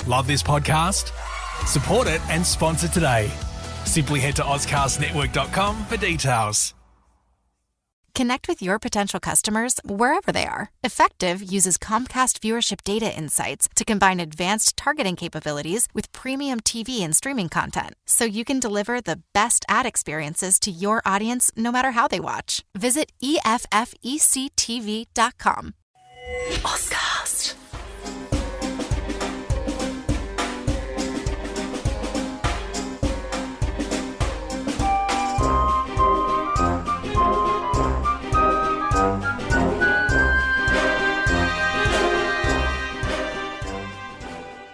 Love this podcast? Support it and sponsor today. Simply head to ozcastnetwork.com for details. Connect with your potential customers wherever they are. Effective uses Comcast viewership data insights to combine advanced targeting capabilities with premium TV and streaming content, so you can deliver the best ad experiences to your audience no matter how they watch. Visit EFFECTV.com. Ozcast.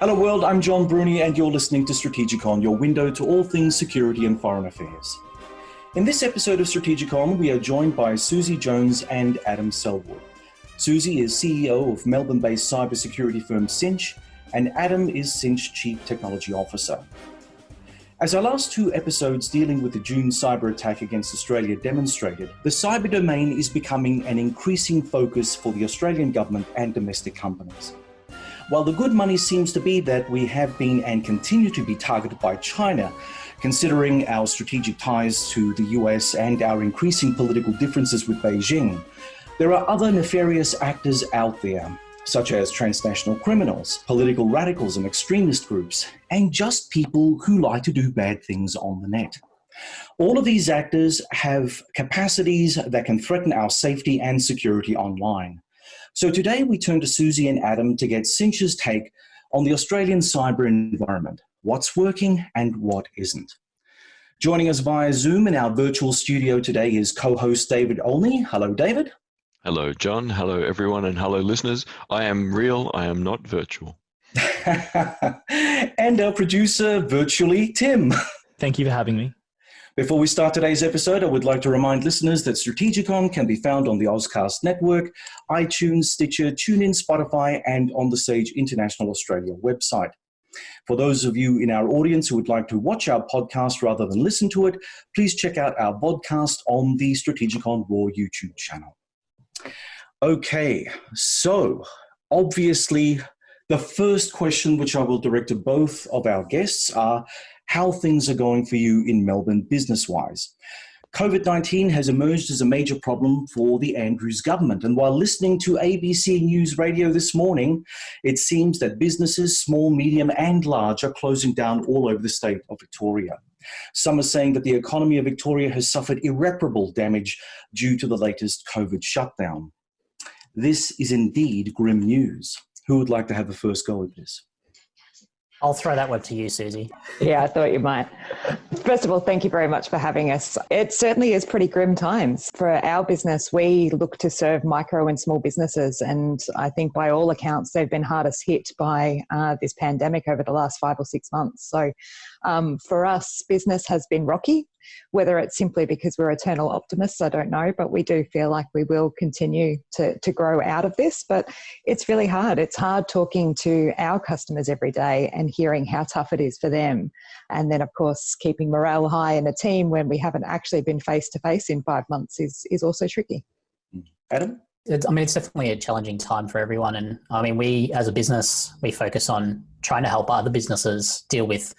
Hello world, I'm John Bruni and you're listening to STRATEGIKON, your window to all things security and foreign affairs. In this episode of STRATEGIKON, we are joined by Susie Jones and Adam Selwood. Susie is CEO of Melbourne-based cybersecurity firm Cynch, and Adam is Cynch Chief Technology Officer. As our last two episodes dealing with the June cyber attack against Australia demonstrated, the cyber domain is becoming an increasing focus for the Australian government and domestic companies. While the good money seems to be that we have been and continue to be targeted by China, considering our strategic ties to the US and our increasing political differences with Beijing, there are other nefarious actors out there, such as transnational criminals, political radicals and extremist groups, and just people who like to do bad things on the net. All of these actors have capacities that can threaten our safety and security online. So today we turn to Susie and Adam to get Cynch's take on the Australian cyber environment, what's working and what isn't. Joining us via Zoom in our virtual studio today is co-host David Olney. Hello, David. Hello, John. Hello, everyone, and hello, listeners. I am real. I am not virtual. And our producer virtually, Tim. Thank you for having me. Before we start today's episode, I would like to remind listeners that STRATEGIKON can be found on the Ozcast Network, iTunes, Stitcher, TuneIn, Spotify, and on the Sage International Australia website. For those of you in our audience who would like to watch our podcast rather than listen to it, please check out our podcast on the STRATEGIKON Raw YouTube channel. Okay, so obviously the first question which I will direct to both of our guests are how things are going for you in Melbourne business-wise. COVID-19 has emerged as a major problem for the Andrews government. And while listening to ABC News Radio this morning, it seems that businesses, small, medium and large, are closing down all over the state of Victoria. Some are saying that the economy of Victoria has suffered irreparable damage due to the latest COVID shutdown. This is indeed grim news. Who would like to have the first go at this? I'll throw that one to you, Susie. Yeah, I thought you might. First of all, thank you very much for having us. It certainly is pretty grim times. For our business, we look to serve micro and small businesses, and I think by all accounts, they've been hardest hit by this pandemic over the last 5 or 6 months. So for us, business has been rocky. Whether it's simply because we're eternal optimists, I don't know, but we do feel like we will continue to grow out of this. But it's really hard. It's hard talking to our customers every day and hearing how tough it is for them. And then, of course, keeping morale high in a team when we haven't actually been face-to-face in 5 months is also tricky. Adam? It's definitely a challenging time for everyone. And we, as a business, we focus on trying to help other businesses deal with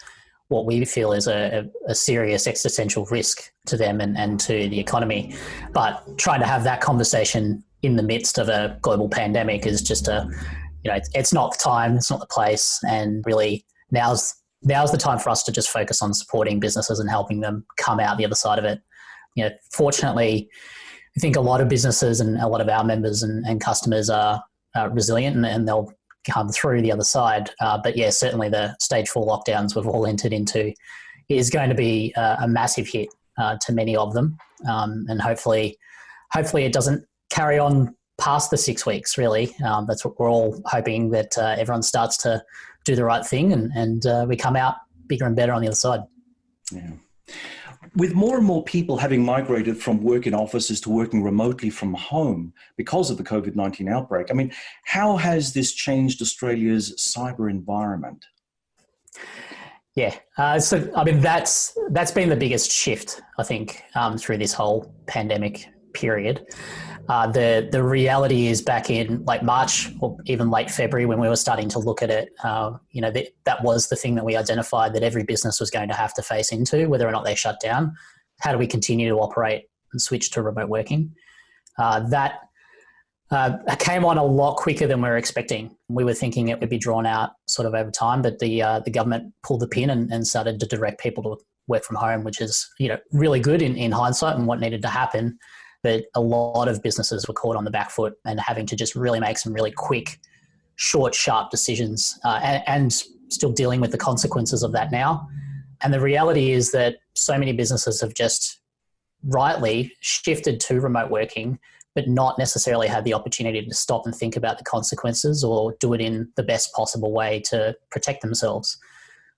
what we feel is a serious existential risk to them and to the economy. But trying to have that conversation in the midst of a global pandemic is just it's not the time, it's not the place. And really now's the time for us to just focus on supporting businesses and helping them come out the other side of it. Fortunately, I think a lot of businesses and a lot of our members and customers are resilient and they'll come through the other side. But yeah, certainly the stage 4 lockdowns we've all entered into is going to be a massive hit to many of them. And hopefully it doesn't carry on past the 6 weeks, really. That's what we're all hoping, that everyone starts to do the right thing and we come out bigger and better on the other side. Yeah. With more and more people having migrated from work in offices to working remotely from home because of the COVID-19 outbreak, how has this changed Australia's cyber environment? Yeah, that's been the biggest shift, I think, through this whole pandemic period. The reality is back in like March or even late February when we were starting to look at it, that was the thing that we identified that every business was going to have to face into, whether or not they shut down. How do we continue to operate and switch to remote working? That came on a lot quicker than we were expecting. We were thinking it would be drawn out sort of over time, but the government pulled the pin and started to direct people to work from home, which is really good in hindsight and what needed to happen. But a lot of businesses were caught on the back foot and having to just really make some really quick, short, sharp decisions and still dealing with the consequences of that now. And the reality is that so many businesses have just rightly shifted to remote working, but not necessarily had the opportunity to stop and think about the consequences or do it in the best possible way to protect themselves.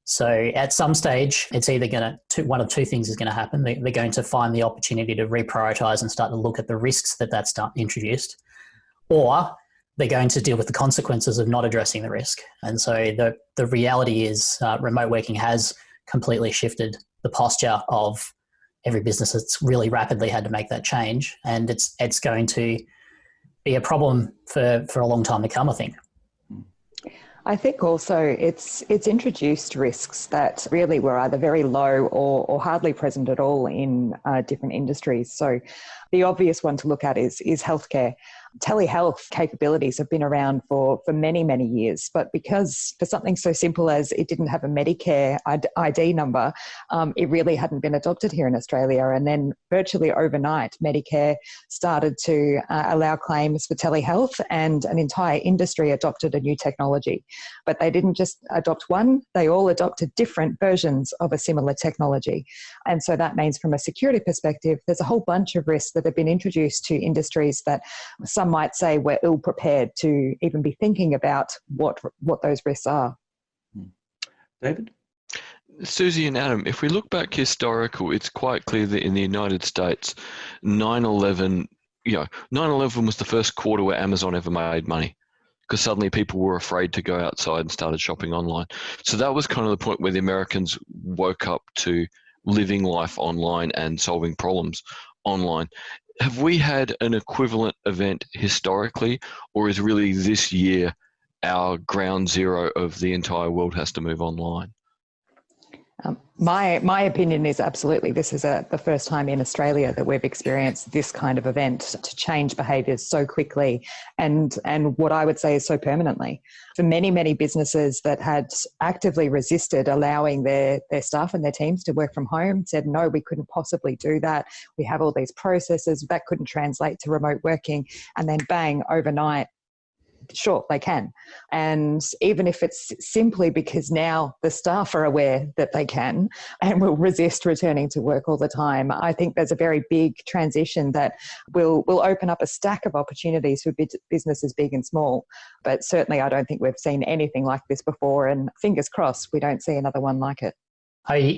So at some stage, it's either one of two things is going to happen. They're going to find the opportunity to reprioritize and start to look at the risks that's introduced, or they're going to deal with the consequences of not addressing the risk. And so the reality is remote working has completely shifted the posture of every business that's really rapidly had to make that change. And it's going to be a problem for a long time to come, I think. I think also it's introduced risks that really were either very low or hardly present at all in different industries. So the obvious one to look at is healthcare. Telehealth capabilities have been around for many, many years, but because for something so simple as it didn't have a Medicare ID number, it really hadn't been adopted here in Australia. And then virtually overnight, Medicare started to allow claims for telehealth, and an entire industry adopted a new technology. But they didn't just adopt one, they all adopted different versions of a similar technology. And so that means from a security perspective, there's a whole bunch of risks that have been introduced to industries that some might say we're ill prepared to even be thinking about what those risks are. David? Susie and Adam, if we look back historical, it's quite clear that in the United States, 9/11 was the first quarter where Amazon ever made money, because suddenly people were afraid to go outside and started shopping online. So that was kind of the point where the Americans woke up to living life online and solving problems online. Have we had an equivalent event historically, or is really this year our ground zero of the entire world has to move online? My opinion is absolutely this is the first time in Australia that we've experienced this kind of event to change behaviours so quickly and what I would say is so permanently. For many, many businesses that had actively resisted allowing their staff and their teams to work from home said, no, we couldn't possibly do that. We have all these processes that couldn't translate to remote working, and then bang, overnight, sure, they can. And even if it's simply because now the staff are aware that they can and will resist returning to work all the time, I think there's a very big transition that will open up a stack of opportunities for businesses big and small. But certainly I don't think we've seen anything like this before, and fingers crossed we don't see another one like it.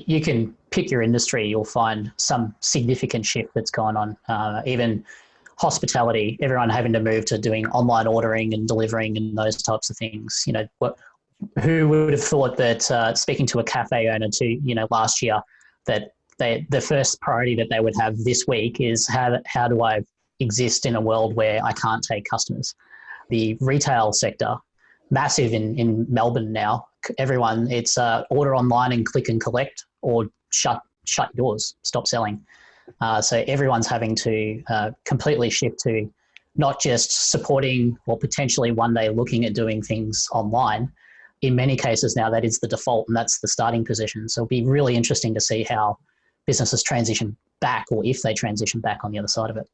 You can pick your industry, you'll find some significant shift that's gone on. Even hospitality, everyone having to move to doing online ordering and delivering and those types of things. Who would have thought that speaking to a cafe owner last year, that the first priority that they would have this week is how do I exist in a world where I can't take customers? The retail sector, massive in Melbourne now. Everyone, it's order online and click and collect, or shut your doors, stop selling. So everyone's having to completely shift to not just supporting or potentially one day looking at doing things online. In many cases now, that is the default, and that's the starting position. So it'll be really interesting to see how businesses transition back, or if they transition back on the other side of it.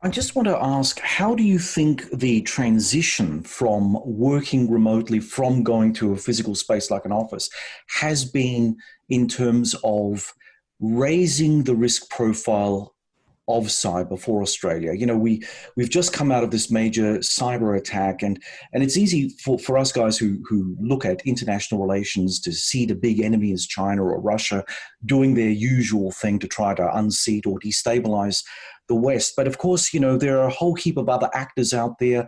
I just want to ask, how do you think the transition from working remotely, from going to a physical space like an office, has been in terms of raising the risk profile of cyber for Australia? We've just come out of this major cyber attack, and it's easy for us guys who look at international relations to see the big enemy as China or Russia doing their usual thing to try to unseat or destabilize the West. But of course, there are a whole heap of other actors out there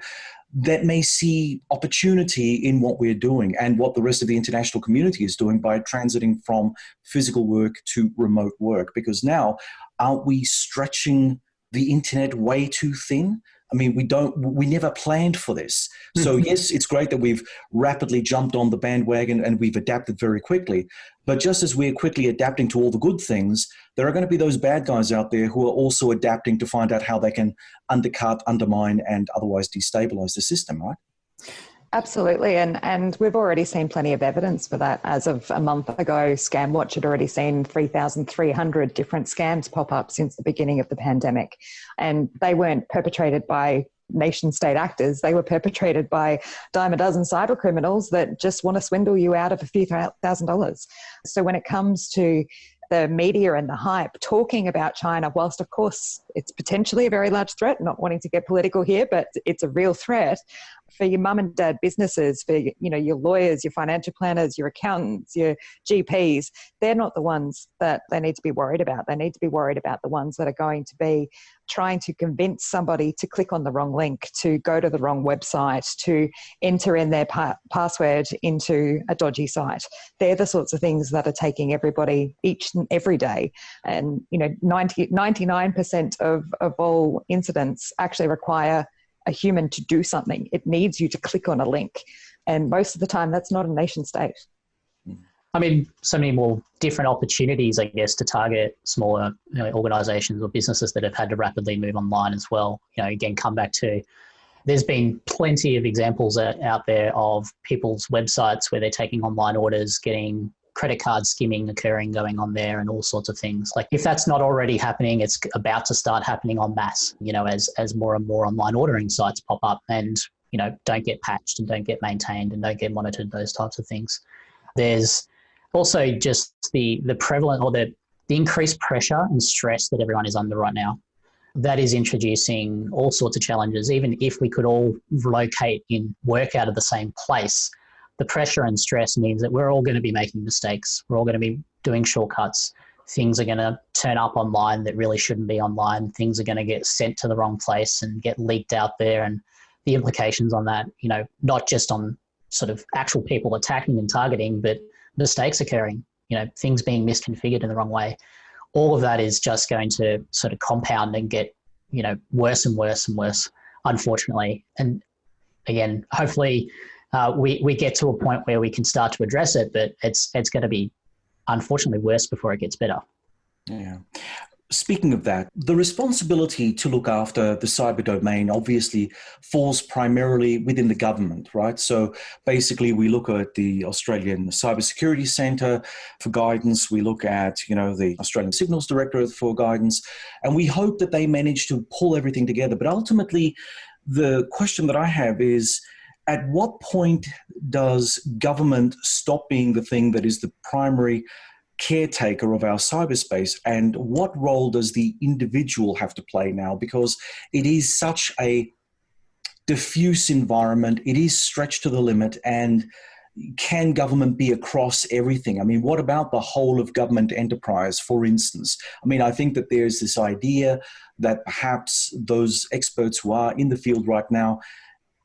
that may see opportunity in what we're doing and what the rest of the international community is doing by transiting from physical work to remote work. Because now, aren't we stretching the internet way too thin? I mean, we never planned for this. So yes, it's great that we've rapidly jumped on the bandwagon and we've adapted very quickly. But just as we're quickly adapting to all the good things, there are going to be those bad guys out there who are also adapting to find out how they can undercut, undermine, and otherwise destabilize the system, right? Absolutely. And we've already seen plenty of evidence for that. As of a month ago, ScamWatch had already seen 3,300 different scams pop up since the beginning of the pandemic. And they weren't perpetrated by nation state actors. They were perpetrated by dime a dozen cyber criminals that just want to swindle you out of a few $1,000s. So when it comes to the media and the hype talking about China, whilst of course it's potentially a very large threat, not wanting to get political here, but it's a real threat for your mum and dad businesses, for your lawyers, your financial planners, your accountants, your GPs. They're not the ones that they need to be worried about. They need to be worried about the ones that are going to be trying to convince somebody to click on the wrong link, to go to the wrong website, to enter in their password into a dodgy site. They're the sorts of things that are taking everybody each and every day. And 99% of all incidents actually require a human to do something. It needs you to click on a link. And most of the time, that's not a nation state. I mean, so many more different opportunities, I guess, to target smaller organizations or businesses that have had to rapidly move online as well. Again, come back to, there's been plenty of examples out there of people's websites where they're taking online orders, getting credit card skimming occurring, going on there, and all sorts of things. Like, if that's not already happening, it's about to start happening en masse, as more and more online ordering sites pop up and, don't get patched and don't get maintained and don't get monitored, those types of things. There's also just the prevalent or the increased pressure and stress that everyone is under right now. That is introducing all sorts of challenges. Even if we could all locate in work out of the same place, the pressure and stress means that we're all going to be making mistakes. We're all going to be doing shortcuts. Things are going to turn up online that really shouldn't be online. Things are going to get sent to the wrong place and get leaked out there. And the implications on that, not just on sort of actual people attacking and targeting, but mistakes occurring, things being misconfigured in the wrong way. All of that is just going to sort of compound and get, worse and worse and worse, unfortunately. And again, hopefully, we get to a point where we can start to address it, but it's going to be unfortunately worse before it gets better. Yeah. Speaking of that, the responsibility to look after the cyber domain obviously falls primarily within the government, right? So basically we look at the Australian Cybersecurity Centre for guidance. We look at, the Australian Signals Directorate for guidance, and we hope that they manage to pull everything together. But ultimately, the question that I have is, at what point does government stop being the thing that is the primary caretaker of our cyberspace, and what role does the individual have to play now? Because it is such a diffuse environment, it is stretched to the limit, and can government be across everything? I mean, what about the whole of government enterprise, for instance? I mean, I think that there's this idea that perhaps those experts who are in the field right now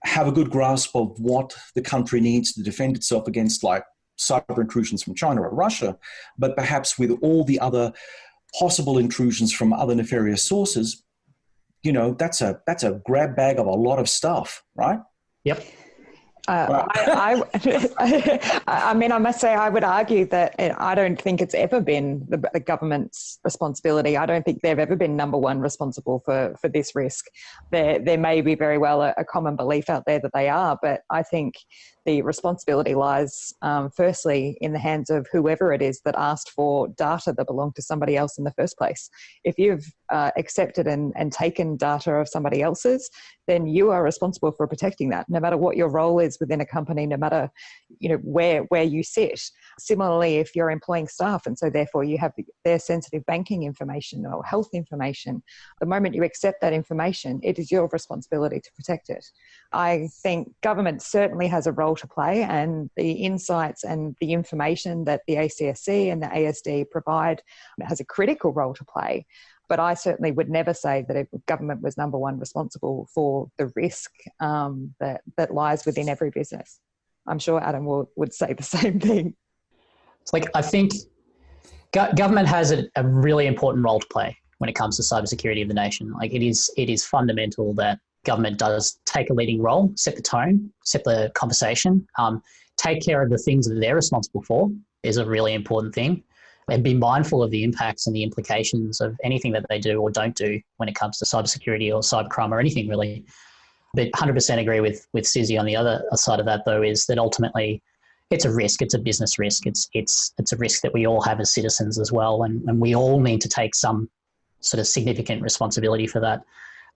have a good grasp of what the country needs to defend itself against, like cyber intrusions from China or Russia, but perhaps with all the other possible intrusions from other nefarious sources, that's a grab bag of a lot of stuff, right? Yep. I mean, I must say, I would argue that I don't think it's ever been the government's responsibility. I don't think they've ever been number one responsible for this risk. There may be very well a common belief out there that they are, but I think the responsibility lies firstly in the hands of whoever it is that asked for data that belonged to somebody else in the first place. If you've accepted and taken data of somebody else's, then you are responsible for protecting that, no matter what your role is within a company, no matter where you sit. Similarly, if you're employing staff and so therefore you have their sensitive banking information or health information, the moment you accept that information, it is your responsibility to protect it. I think government certainly has a role to play, and the insights and the information that the ACSC and the ASD provide has a critical role to play. But I certainly would never say that government was number one responsible for the risk that lies within every business. I'm sure Adam would say the same thing. It's like, I think government has a really important role to play when it comes to cybersecurity of the nation. Like it is fundamental that government does take a leading role, set the tone, set the conversation, take care of the things that they're responsible for is a really important thing, and be mindful of the impacts and the implications of anything that they do or don't do when it comes to cybersecurity or cybercrime or anything really. But 100% agree with Susie on the other side of that, though, is that ultimately it's a risk. It's a business risk. It's a risk that we all have as citizens as well, and we all need to take some sort of significant responsibility for that.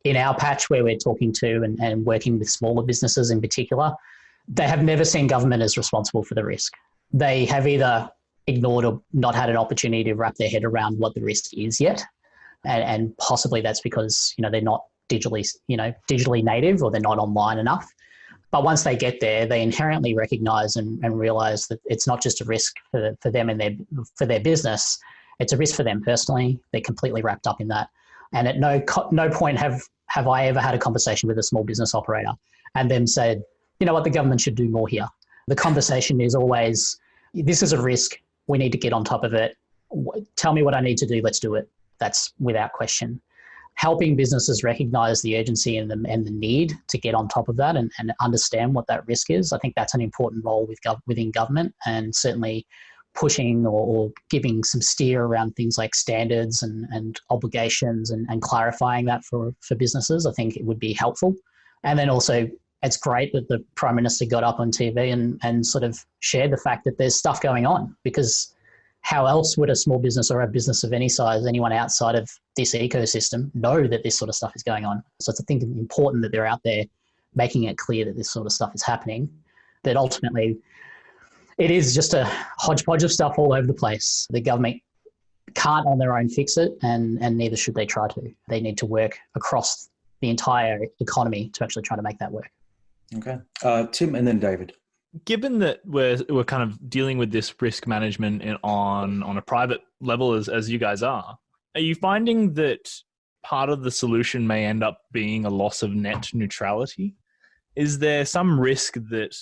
In our patch where we're talking to and working with smaller businesses in particular, they have never seen government as responsible for the risk. They have either ignored or not had an opportunity to wrap their head around what the risk is yet. And possibly that's because, they're not digitally native, or they're not online enough. But once they get there, they inherently recognize and realize that it's not just a risk for them and for their business. It's a risk for them personally. They're completely wrapped up in that. And at no point have I ever had a conversation with a small business operator and them said, you know what, the government should do more here. The conversation is always, this is a risk. We need to get on top of it. Tell me what I need to do. Let's do it. That's without question. Helping businesses recognize the urgency and the need to get on top of that and understand what that risk is. I think that's an important role within government, and certainly pushing or giving some steer around things like standards and obligations and clarifying that for businesses. I think it would be helpful. And then also, it's great that the Prime Minister got up on TV and sort of shared the fact that there's stuff going on, because how else would a small business or a business of any size, anyone outside of this ecosystem, know that this sort of stuff is going on? So I think it's important that they're out there making it clear that this sort of stuff is happening. But ultimately, it is just a hodgepodge of stuff all over the place. The government can't on their own fix it, and neither should they try to. They need to work across the entire economy to actually try to make that work. Okay. Tim and then David. Given that we're kind of dealing with this risk management on a private level as you guys are you finding that part of the solution may end up being a loss of net neutrality? Is there some risk that,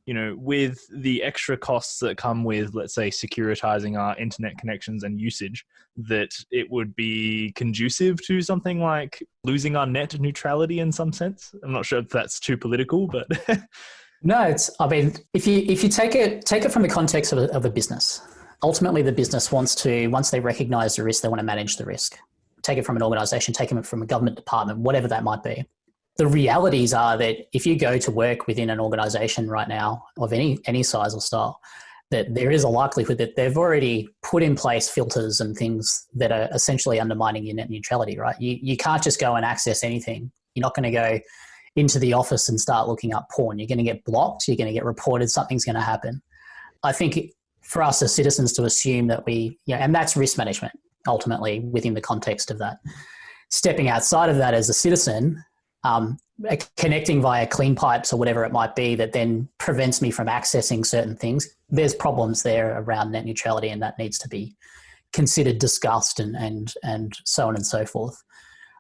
with the extra costs that come with, let's say, securitizing our internet connections and usage, that it would be conducive to something like losing our net neutrality in some sense? I'm not sure if that's too political, but... No, if you take it from the context of a business, ultimately the business wants to, once they recognize the risk, they want to manage the risk. Take it from an organization, take it from a government department, whatever that might be. The realities are that if you go to work within an organization right now of any size or style, that there is a likelihood that they've already put in place filters and things that are essentially undermining your net neutrality, right? You can't just go and access anything. You're not going to go into the office and start looking up porn. You're going to get blocked. You're going to get reported. Something's going to happen. I think for us as citizens to assume that and that's risk management ultimately within the context of that. Stepping outside of that as a citizen, connecting via clean pipes or whatever it might be that then prevents me from accessing certain things. There's problems there around net neutrality, and that needs to be considered, discussed, and so on and so forth.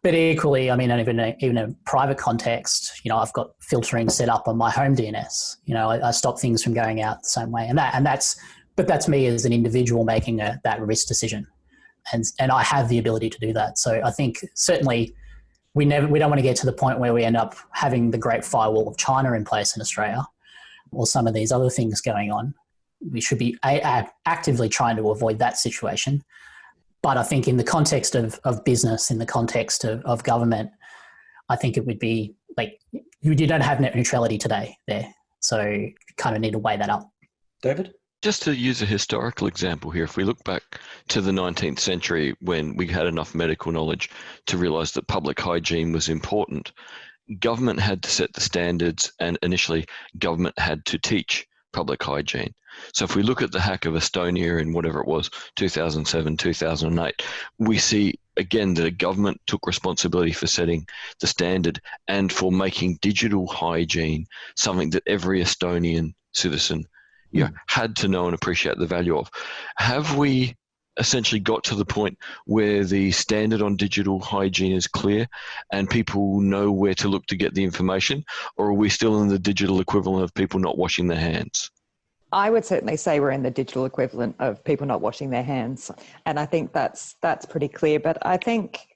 But equally, even a private context, I've got filtering set up on my home DNS. I stop things from going out the same way, but that's me as an individual making that risk decision, and I have the ability to do that. So I think certainly we don't want to get to the point where we end up having the Great Firewall of China in place in Australia, or some of these other things going on. We should be actively trying to avoid that situation. But I think in the context of business, in the context of government, I think it would be like you don't have net neutrality today there. So you kind of need to weigh that up. David? Just to use a historical example here, if we look back to the 19th century when we had enough medical knowledge to realise that public hygiene was important, government had to set the standards, and initially government had to teach public hygiene. So if we look at the hack of Estonia in whatever it was, 2007, 2008, we see again that a government took responsibility for setting the standard and for making digital hygiene something that every Estonian citizen had to know and appreciate the value of. Have we essentially got to the point where the standard on digital hygiene is clear and people know where to look to get the information, or are we still in the digital equivalent of people not washing their hands? I would certainly say we're in the digital equivalent of people not washing their hands. And I think that's pretty clear. But I think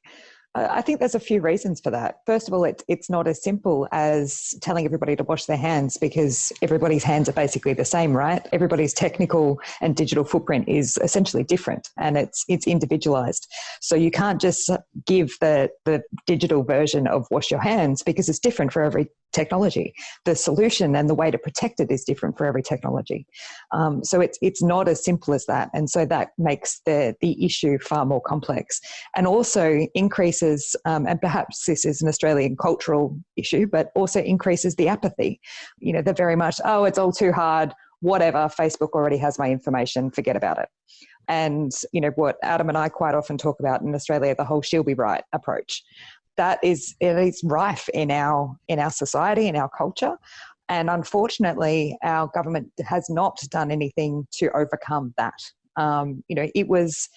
there's a few reasons for that. First of all, it's not as simple as telling everybody to wash their hands, because everybody's hands are basically the same, right? Everybody's technical and digital footprint is essentially different, and it's individualized. So you can't just give the digital version of wash your hands, because it's different for every technology. The solution and the way to protect it is different for every technology. So it's not as simple as that. And so that makes the issue far more complex, and also increases, and perhaps this is an Australian cultural issue, but also increases the apathy. You know, they're very much, oh, it's all too hard, whatever, Facebook already has my information, forget about it. And, you know, what Adam and I quite often talk about in Australia, the whole she'll be right approach. It is rife in our society, in our culture. And unfortunately, our government has not done anything to overcome that. You know, it was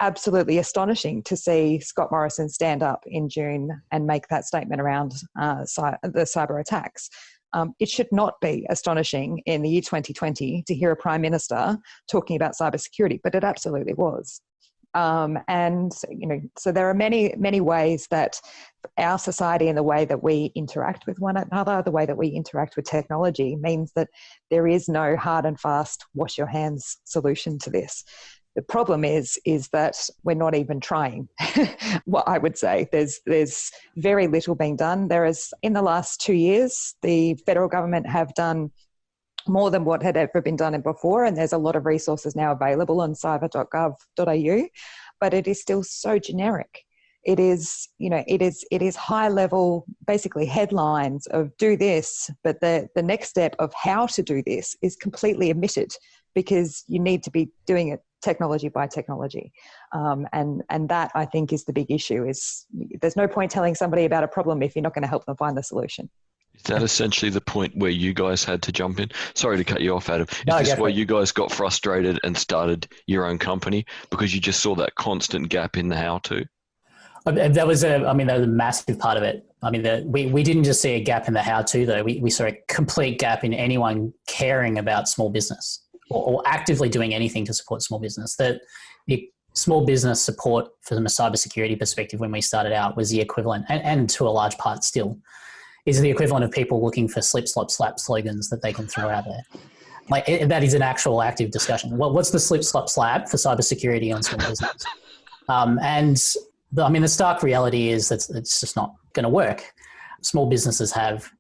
absolutely astonishing to see Scott Morrison stand up in June and make that statement around the cyber attacks. It should not be astonishing in the year 2020 to hear a Prime Minister talking about cybersecurity, but it absolutely was. And, you know, so there are many, many ways that our society and the way that we interact with one another, the way that we interact with technology, means that there is no hard and fast wash your hands solution to this. The problem is that we're not even trying. What I would say, there's very little being done. There is, in the last 2 years, the federal government have done more than what had ever been done before, and there's a lot of resources now available on cyber.gov.au, but it is still so generic. It is, you know, it is high level, basically headlines of do this, but the next step of how to do this is completely omitted, because you need to be doing it technology by technology. And that, I think, is the big issue. Is there's no point telling somebody about a problem if you're not going to help them find the solution. Is that essentially the point where you guys had to jump in? Sorry to cut you off, Adam. Is this why you guys got frustrated and started your own company, because you just saw that constant gap in the how-to? That was a massive part of it. I mean, we didn't just see a gap in the how-to, though. We saw a complete gap in anyone caring about small business or actively doing anything to support small business. The small business support from a cybersecurity perspective when we started out was the equivalent, and to a large part still, is the equivalent of people looking for slip, slop, slap slogans that they can throw out there. Like that is an actual active discussion. What's the slip, slop, slap for cybersecurity on small business? The stark reality is that it's just not going to work. Small businesses have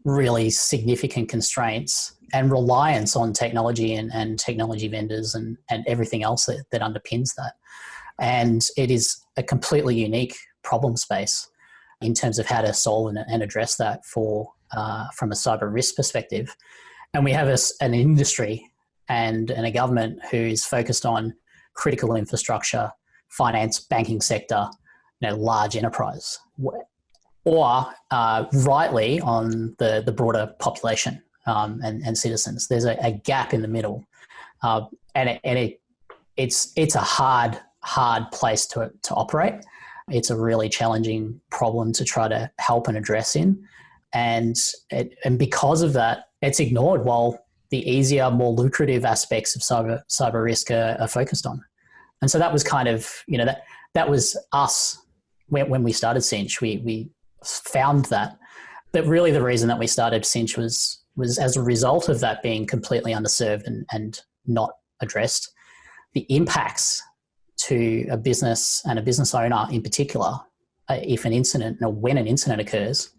really significant constraints and reliance on technology and technology vendors and everything else that underpins that. And it is a completely unique problem space in terms of how to solve and address that from a cyber risk perspective. And we have an industry and a government who is focused on critical infrastructure, finance, banking sector, large enterprise, or rightly on the broader population and citizens. There's a gap in the middle, and it's a hard place to operate. It's a really challenging problem to try to help and address in, and because of that, it's ignored while the easier, more lucrative aspects of cyber risk are focused on. And so that was kind of, that was us when we started Cynch. We found that really the reason that we started Cynch was as a result of that being completely underserved and not addressed. The impacts to a business and a business owner in particular, if an incident or when an incident occurs,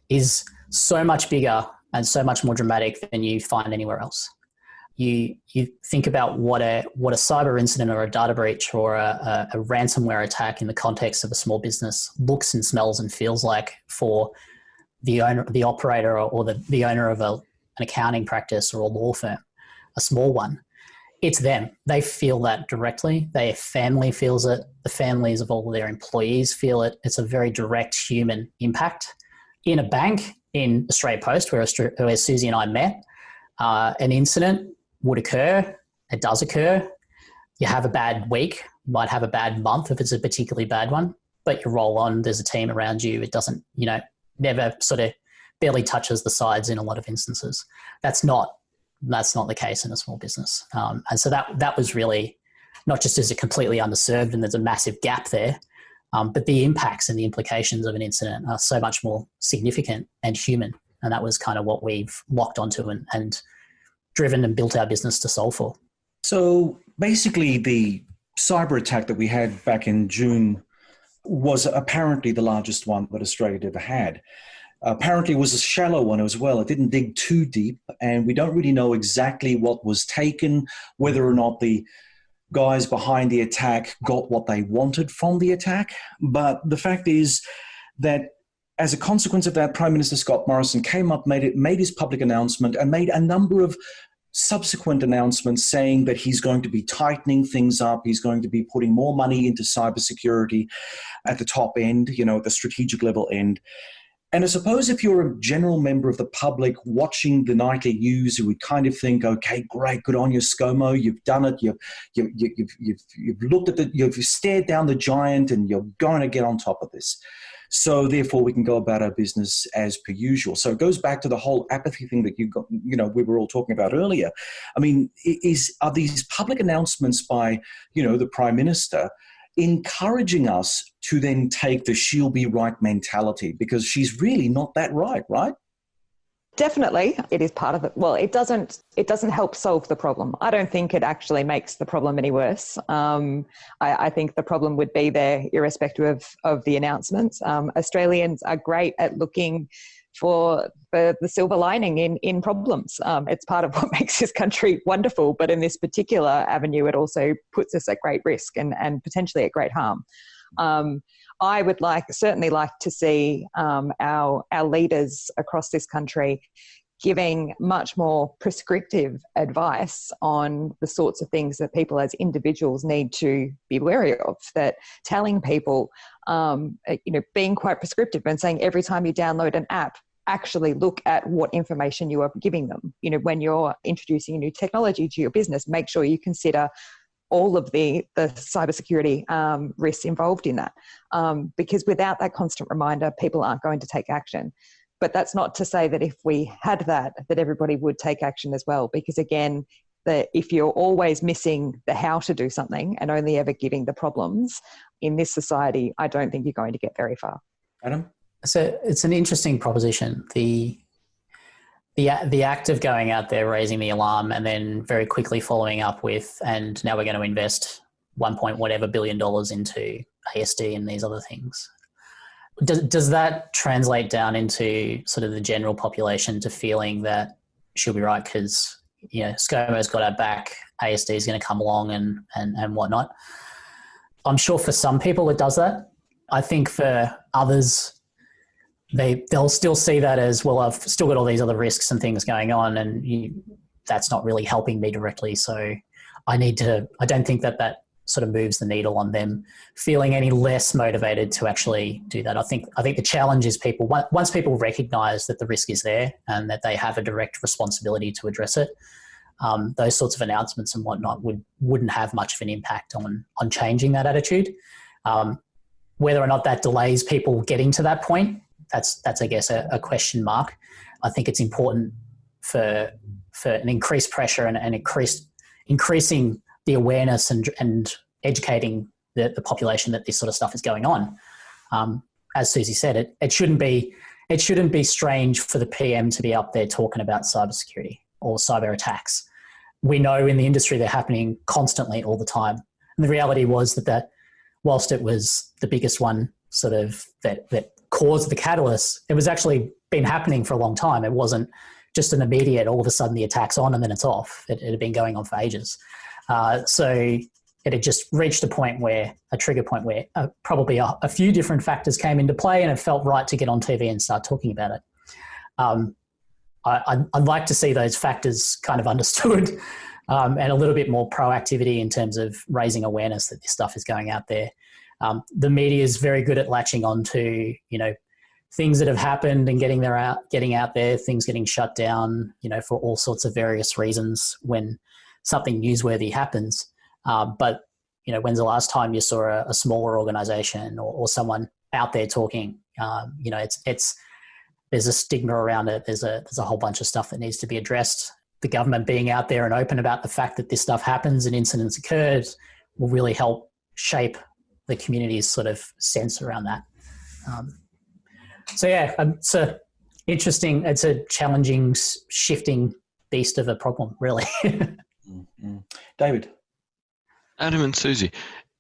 is so much bigger and so much more dramatic than you find anywhere else. You think about what a cyber incident or a data breach or a ransomware attack in the context of a small business looks and smells and feels like for the owner, the operator, or the owner of an accounting practice or a law firm, a small one. It's them. They feel that directly. Their family feels it. The families of all of their employees feel it. It's a very direct human impact. In a bank in Australia Post, where Susie and I met, an incident would occur. It does occur. You have a bad week. You might have a bad month if it's a particularly bad one, but you roll on. There's a team around you. It doesn't, never sort of barely touches the sides in a lot of instances. That's not That's not the case in a small business. And so that was really not just as a completely underserved and there's a massive gap there, but the impacts and the implications of an incident are so much more significant and human. And that was kind of what we've locked onto and driven and built our business to solve for. So basically the cyber attack that we had back in June was apparently the largest one that Australia had ever had. Apparently it was a shallow one as well. It didn't dig too deep, and we don't really know exactly what was taken, whether or not the guys behind the attack got what they wanted from the attack. But the fact is that as a consequence of that, Prime Minister Scott Morrison came up, made his public announcement and made a number of subsequent announcements saying that he's going to be tightening things up. He's going to be putting more money into cybersecurity at the top end, at the strategic level end. And I suppose if you're a general member of the public watching the nightly news, you would kind of think, okay, great, good on you, ScoMo. You've done it. You've looked at you've stared down the giant and you're going to get on top of this. So therefore we can go about our business as per usual. So it goes back to the whole apathy thing that we were all talking about earlier. I mean, are these public announcements by, the Prime Minister encouraging us to then take the she'll be right mentality, because she's really not that right? Definitely, it is part of it. Well, it doesn't help solve the problem. I don't think it actually makes the problem any worse. I think the problem would be there irrespective of the announcements. Australians are great at looking for the silver lining in problems. It's part of what makes this country wonderful, but in this particular avenue, it also puts us at great risk and potentially at great harm. I would certainly like to see our leaders across this country giving much more prescriptive advice on the sorts of things that people as individuals need to be wary of. That telling people, being quite prescriptive and saying every time you download an app, actually look at what information you are giving them. When you're introducing a new technology to your business, make sure you consider all of the cybersecurity risks involved in that. Because without that constant reminder, people aren't going to take action. But that's not to say that if we had that everybody would take action as well. Because again, if you're always missing the how to do something and only ever giving the problems in this society, I don't think you're going to get very far. Adam? So it's an interesting proposition. The act of going out there, raising the alarm, and then very quickly following up with, and now we're going to invest $1 billion into ASD and these other things. Does that translate down into sort of the general population to feeling that she'll be right because, ScoMo's got our back, ASD is going to come along and whatnot? I'm sure for some people it does that. I think for others, they'll still see that as, well, I've still got all these other risks and things going on, and that's not really helping me directly. So I don't think that sort of moves the needle on them feeling any less motivated to actually do that. I think the challenge is once people recognize that the risk is there and that they have a direct responsibility to address it, those sorts of announcements and whatnot wouldn't have much of an impact on changing that attitude. Whether or not that delays people getting to that point, that's I guess a question mark. I think it's important for an increased pressure and increasing the awareness and educating the population that this sort of stuff is going on. As Susie said, it shouldn't be strange for the PM to be up there talking about cybersecurity or cyber attacks. We know in the industry they're happening constantly all the time. And the reality was that whilst it was the biggest one sort of that caused the catalyst, it was actually been happening for a long time. It wasn't just an immediate, all of a sudden the attack's on and then it's off. It had been going on for ages. So it had just reached a trigger point where probably a few different factors came into play, and it felt right to get on TV and start talking about it. I'd like to see those factors kind of understood and a little bit more proactivity in terms of raising awareness that this stuff is going out there. The media is very good at latching on to, things that have happened and getting out there, things getting shut down, for all sorts of various reasons when something newsworthy happens. But, when's the last time you saw a smaller organization or someone out there talking? There's a stigma around it. There's a whole bunch of stuff that needs to be addressed. the government being out there and open about the fact that this stuff happens and incidents occurred will really help shape the community's sort of sense around that. It's a interesting, it's a challenging, shifting beast of a problem, really. Mm-hmm. David. Adam and Susie,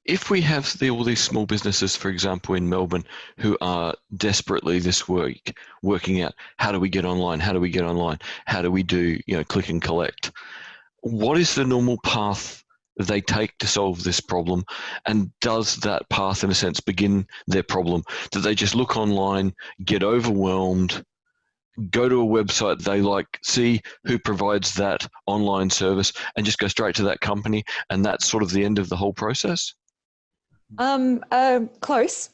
if we have all these small businesses, for example, in Melbourne, who are desperately this week working out, how do we get online? How do we get online? How do we do, click and collect? What is the normal path they take to solve this problem? And does that path, in a sense, begin their problem? Do they just look online, get overwhelmed, go to a website they like, see who provides that online service, and just go straight to that company, and that's sort of the end of the whole process? Close.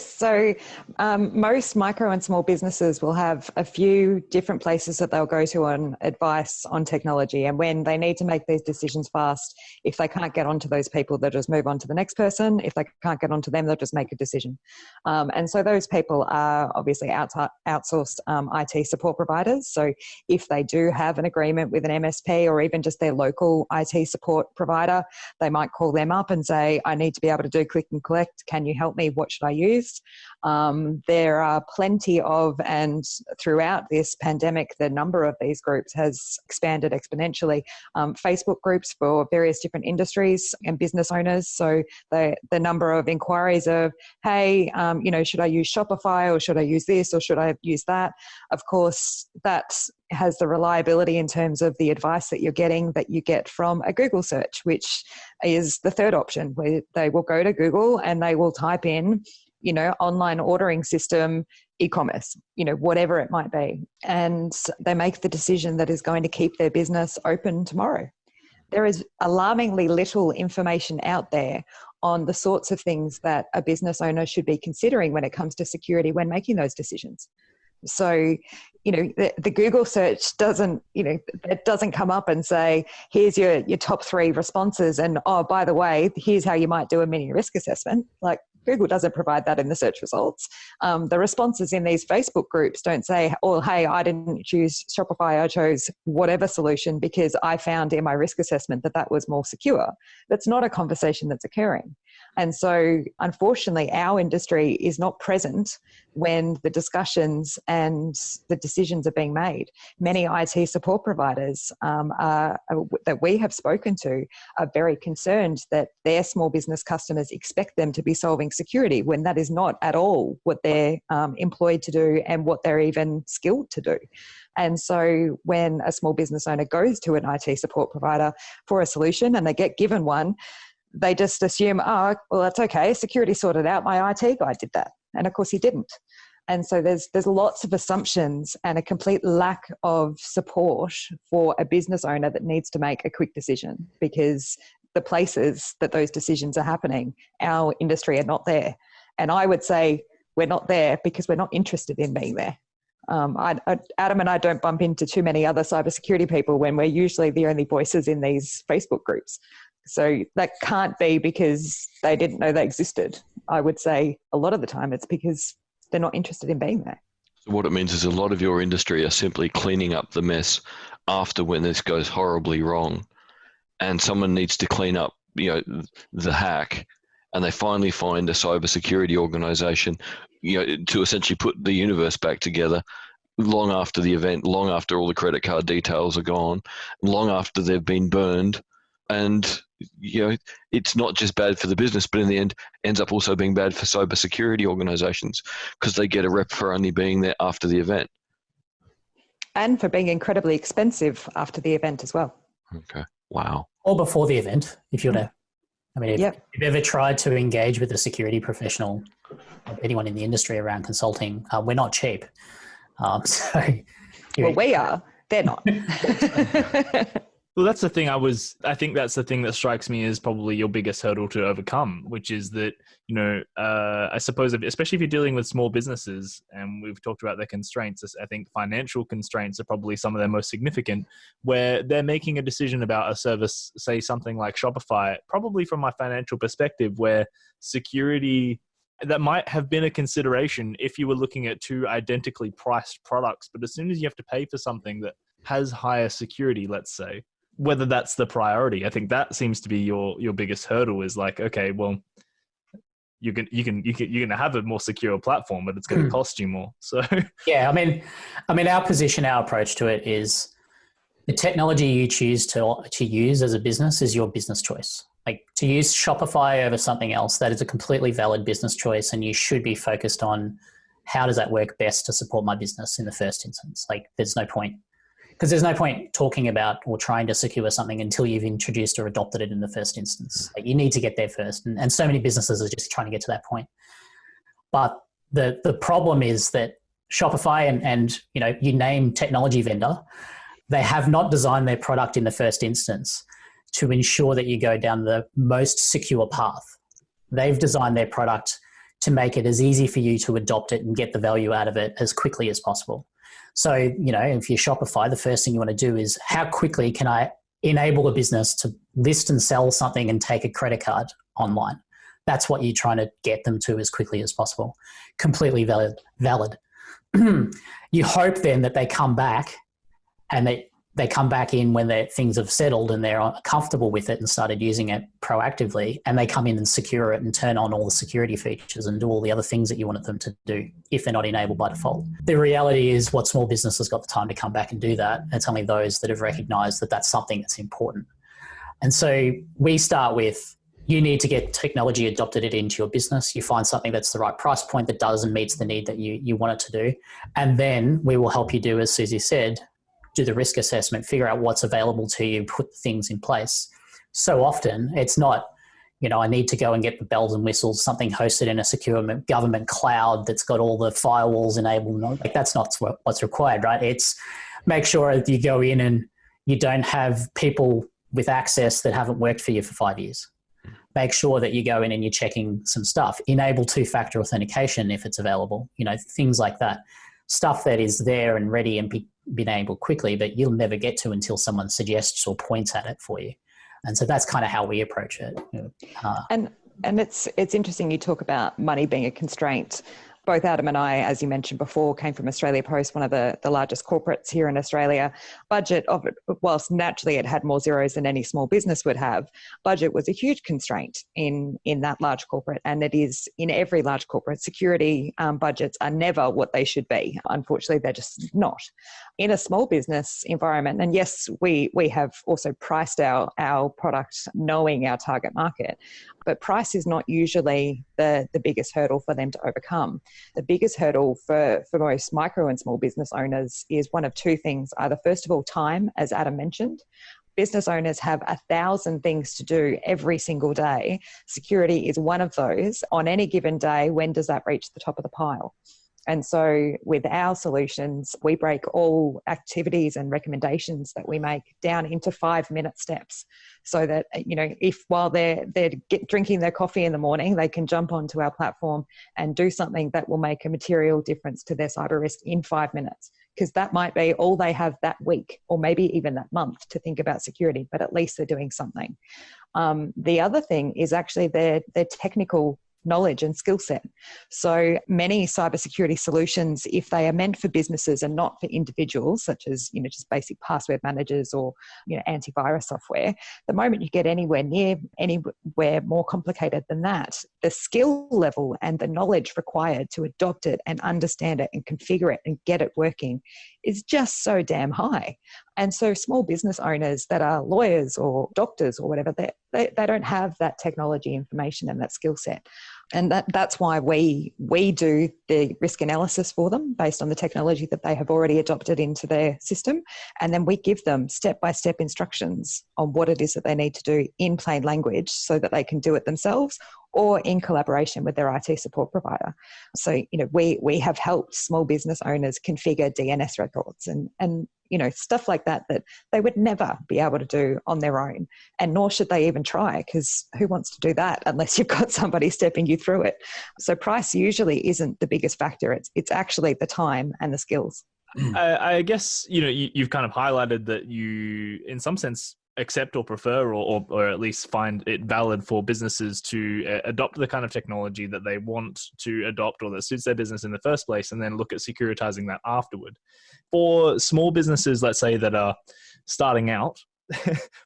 So most micro and small businesses will have a few different places that they'll go to on advice on technology. And when they need to make these decisions fast, if they can't get onto those people, they'll just move on to the next person. If they can't get onto them, they'll just make a decision. And so those people are obviously outsourced IT support providers. So if they do have an agreement with an MSP or even just their local IT support provider, they might call them up and say, I need to be able to do click and collect. Can you help me? What should I use? There are plenty of, and throughout this pandemic, the number of these groups has expanded exponentially. Facebook groups for various different industries and business owners. So the number of inquiries of, hey, should I use Shopify or should I use this or should I use that? Of course, that has the reliability in terms of the advice that you're getting that you get from a Google search, which is the third option, where they will go to Google and they will type in, online ordering system, e-commerce, whatever it might be. And they make the decision that is going to keep their business open tomorrow. There is alarmingly little information out there on the sorts of things that a business owner should be considering when it comes to security when making those decisions. So, the Google search doesn't come up and say, here's your top 3 responses. And, oh, by the way, here's how you might do a mini risk assessment. Like, Google doesn't provide that in the search results. The responses in these Facebook groups don't say, oh, hey, I didn't choose Shopify, I chose whatever solution because I found in my risk assessment that was more secure. That's not a conversation that's occurring. And so, unfortunately, our industry is not present when the discussions and the decisions are being made. Many IT support providers that we have spoken to are very concerned that their small business customers expect them to be solving security when that is not at all what they're employed to do and what they're even skilled to do. And so when a small business owner goes to an IT support provider for a solution and they get given one, they just assume, oh, well, that's okay. Security sorted out. My IT guy did that. And of course he didn't. And so there's lots of assumptions and a complete lack of support for a business owner that needs to make a quick decision, because the places that those decisions are happening, our industry are not there. And I would say we're not there because we're not interested in being there. Adam and I don't bump into too many other cybersecurity people when we're usually the only voices in these Facebook groups. So that can't be because they didn't know they existed. I would say a lot of the time it's because they're not interested in being there. So what it means is a lot of your industry are simply cleaning up the mess after when this goes horribly wrong, and someone needs to clean up, the hack, and they finally find a cybersecurity organization, to essentially put the universe back together long after the event, long after all the credit card details are gone, long after they've been burned. And, it's not just bad for the business, but in the end ends up also being bad for cybersecurity organizations because they get a rep for only being there after the event. And for being incredibly expensive after the event as well. Okay. Wow. Or before the event, if you're there. I mean, if you've ever tried to engage with a security professional, or anyone in the industry around consulting, we're not cheap. Well, we are. They're not. Well, that's the thing I think that's the thing that strikes me as probably your biggest hurdle to overcome, which is that, I suppose, especially if you're dealing with small businesses, and we've talked about their constraints, I think financial constraints are probably some of their most significant, where they're making a decision about a service, say something like Shopify, probably from my financial perspective, where security, that might have been a consideration if you were looking at 2 identically priced products. But as soon as you have to pay for something that has higher security, let's say, whether that's the priority. I think that seems to be your biggest hurdle is like, okay, well, you're gonna have a more secure platform, but it's going to cost you more. So yeah, I mean, our position, our approach to it is the technology you choose to use as a business is your business choice. Like to use Shopify over something else, that is a completely valid business choice, and you should be focused on how does that work best to support my business in the first instance. Like there's no point talking about or trying to secure something until you've introduced or adopted it in the first instance. Like you need to get there first. And so many businesses are just trying to get to that point. But the problem is that Shopify and you name technology vendor, they have not designed their product in the first instance to ensure that you go down the most secure path. They've designed their product to make it as easy for you to adopt it and get the value out of it as quickly as possible. So, if you're Shopify, the first thing you want to do is how quickly can I enable a business to list and sell something and take a credit card online? That's what you're trying to get them to as quickly as possible. Completely valid. You hope then that they come back and they come back in when things have settled and they're comfortable with it and started using it proactively, and they come in and secure it and turn on all the security features and do all the other things that you wanted them to do if they're not enabled by default. The reality is what small business has got the time to come back and do that. It's only those that have recognized that that's something that's important. And so we start with, you need to get technology adopted into your business. You find something that's the right price point that does and meets the need that you want it to do. And then we will help you do, as Susie said, do the risk assessment, figure out what's available to you, put things in place. So often it's not, I need to go and get the bells and whistles, something hosted in a secure government cloud that's got all the firewalls enabled. Like that's not what's required, right? It's make sure that you go in and you don't have people with access that haven't worked for you for 5 years. Make sure that you go in and you're checking some stuff. Enable two-factor authentication if it's available, things like that. Stuff that is there and ready and been able quickly, but you'll never get to until someone suggests or points at it for you. And so that's kind of how we approach it. And it's interesting you talk about money being a constraint. Both Adam and I, as you mentioned before, came from Australia Post, one of the largest corporates here in Australia. Budget of it, whilst naturally it had more zeros than any small business would have, budget was a huge constraint in that large corporate, and it is in every large corporate. Security budgets are never what they should be. Unfortunately, they're just not. In a small business environment, and yes, we have also priced our product knowing our target market, but price is not usually the biggest hurdle for them to overcome. The biggest hurdle for most micro and small business owners is one of two things. Either, first of all, time, as Adam mentioned. Business owners have 1,000 things to do every single day. Security is one of those. On any given day, when does that reach the top of the pile? And so with our solutions, we break all activities and recommendations that we make down into 5-minute steps, so that, if while they're drinking their coffee in the morning, they can jump onto our platform and do something that will make a material difference to their cyber risk in 5 minutes. Because that might be all they have that week, or maybe even that month, to think about security, but at least they're doing something. The other thing is actually their technical knowledge and skill set. So many cybersecurity solutions, if they are meant for businesses and not for individuals, such as, just basic password managers or, antivirus software, the moment you get anywhere more complicated than that, the skill level and the knowledge required to adopt it and understand it and configure it and get it working is just so damn high. And so small business owners that are lawyers or doctors or whatever, they don't have that technology information and that skill set. And that's why we do the risk analysis for them based on the technology that they have already adopted into their system. And then we give them step-by-step instructions on what it is that they need to do in plain language so that they can do it themselves or in collaboration with their IT support provider. So, we have helped small business owners configure DNS records and stuff like that they would never be able to do on their own. And nor should they even try, because who wants to do that unless you've got somebody stepping you through it? So price usually isn't the biggest factor. It's actually the time and the skills. I guess, you've kind of highlighted that you, in some sense, accept or prefer or at least find it valid for businesses to adopt the kind of technology that they want to adopt or that suits their business in the first place, and then look at securitizing that afterward. For small businesses, let's say, that are starting out,